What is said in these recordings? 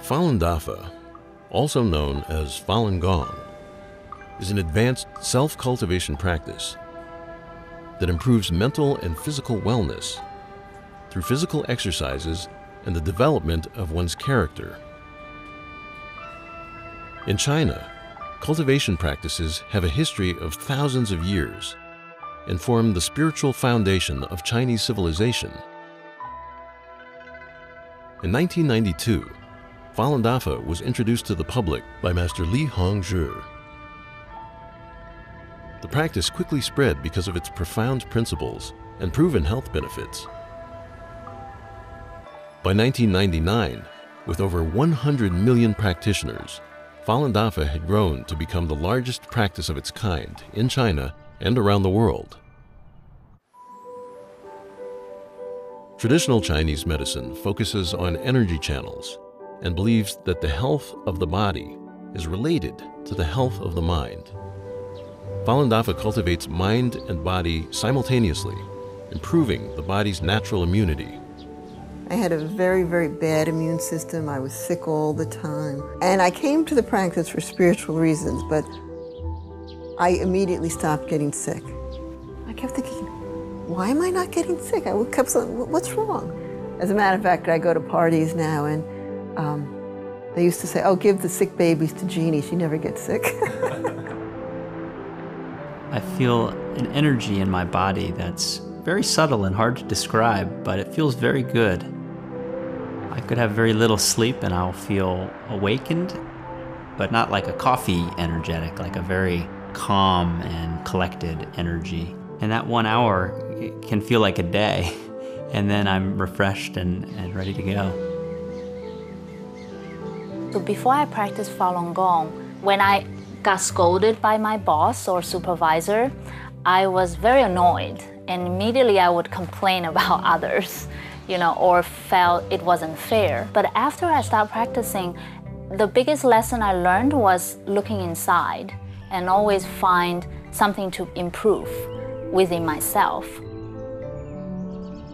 Falun Dafa, also known as Falun Gong, is an advanced self-cultivation practice that improves mental and physical wellness through physical exercises and the development of one's character. In China, cultivation practices have a history of thousands of years and form the spiritual foundation of Chinese civilization. In 1992, Falun Dafa was introduced to the public by Master Li Hongzhi. The practice quickly spread because of its profound principles and proven health benefits. By 1999, with over 100 million practitioners, Falun Dafa had grown to become the largest practice of its kind in China and around the world. Traditional Chinese medicine focuses on energy channels and believes that the health of the body is related to the health of the mind. Falun Dafa cultivates mind and body simultaneously, improving the body's natural immunity. I had a very, very bad immune system. I was sick all the time. And I came to the practice for spiritual reasons, but I immediately stopped getting sick. I kept thinking, why am I not getting sick? I kept saying, what's wrong? As a matter of fact, I go to parties now, and they used to say, oh, give the sick babies to Jeannie. She never gets sick. I feel an energy in my body that's very subtle and hard to describe, but it feels very good. I could have very little sleep and I'll feel awakened, but not like a coffee energetic, like a very calm and collected energy. And that 1 hour it can feel like a day, and then I'm refreshed and ready to go. So before I practiced Falun Gong, when I got scolded by my boss or supervisor, I was very annoyed, and immediately I would complain about others, or felt it wasn't fair. But after I started practicing, the biggest lesson I learned was looking inside and always find something to improve within myself.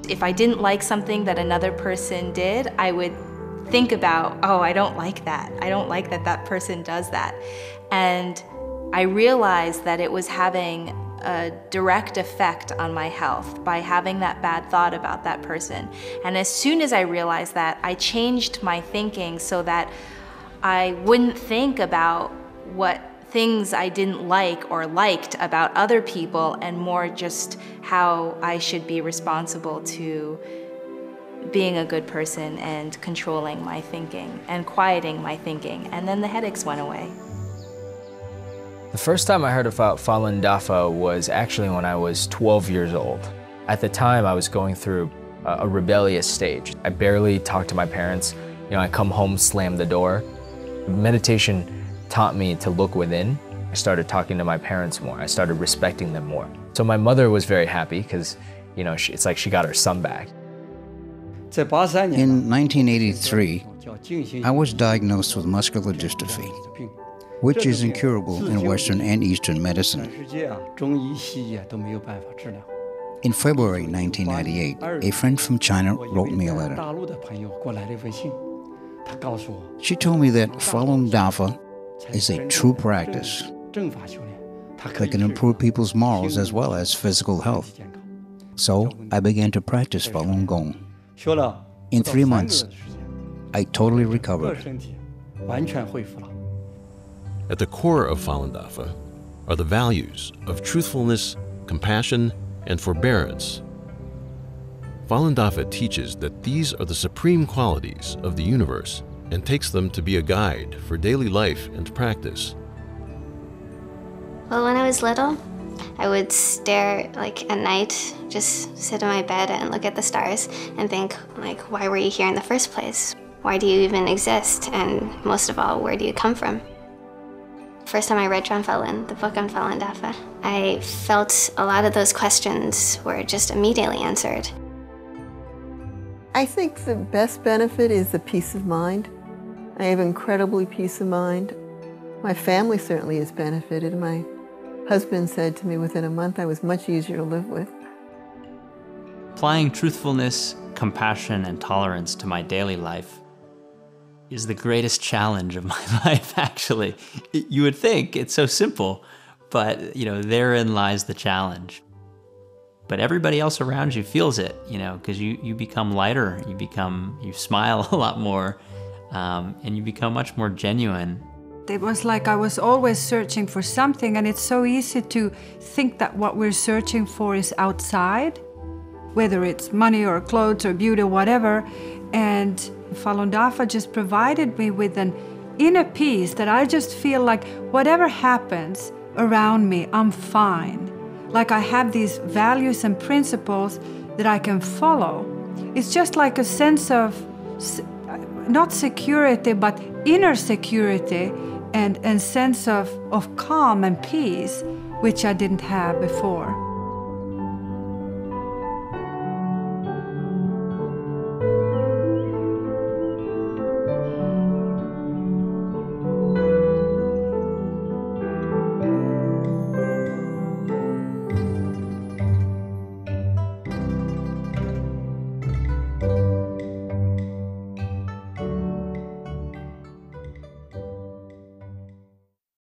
If I didn't like something that another person did, I would think about, oh, I don't like that. I don't like that that person does that. And I realized that it was having a direct effect on my health by having that bad thought about that person. And as soon as I realized that, I changed my thinking so that I wouldn't think about what things I didn't like or liked about other people, and more just how I should be responsible to being a good person and controlling my thinking and quieting my thinking. And then the headaches went away. The first time I heard about Falun Dafa was actually when I was 12 years old. At the time, I was going through a rebellious stage. I barely talked to my parents. I come home, slam the door. Meditation taught me to look within. I started talking to my parents more. I started respecting them more. So my mother was very happy because, it's like she got her son back. In 1983, I was diagnosed with muscular dystrophy, which is incurable in Western and Eastern medicine. In February 1998, a friend from China wrote me a letter. She told me that Falun Dafa is a true practice that can improve people's morals as well as physical health. So I began to practice Falun Gong. In 3 months, I totally recovered. At the core of Falun Dafa are the values of truthfulness, compassion, and forbearance. Falun Dafa teaches that these are the supreme qualities of the universe and takes them to be a guide for daily life and practice. Well, when I was little, I would stare at night, just sit on my bed and look at the stars and think, why were you here in the first place? Why do you even exist? And most of all, where do you come from? First time I read Zhen Falun, the book on Falun Dafa, I felt a lot of those questions were just immediately answered. I think the best benefit is the peace of mind. I have incredibly peace of mind. My family certainly has benefited. My husband said to me within a month I was much easier to live with. Applying truthfulness, compassion, and tolerance to my daily life is the greatest challenge of my life, actually. You would think it's so simple, but, therein lies the challenge. But everybody else around you feels it, because you become lighter, you smile a lot more, and you become much more genuine. It was like I was always searching for something, and it's so easy to think that what we're searching for is outside, whether it's money or clothes or beauty or whatever. And Falun Dafa just provided me with an inner peace that I just feel like whatever happens around me, I'm fine. Like I have these values and principles that I can follow. It's just like a sense of, not security, but inner security and sense of calm and peace, which I didn't have before.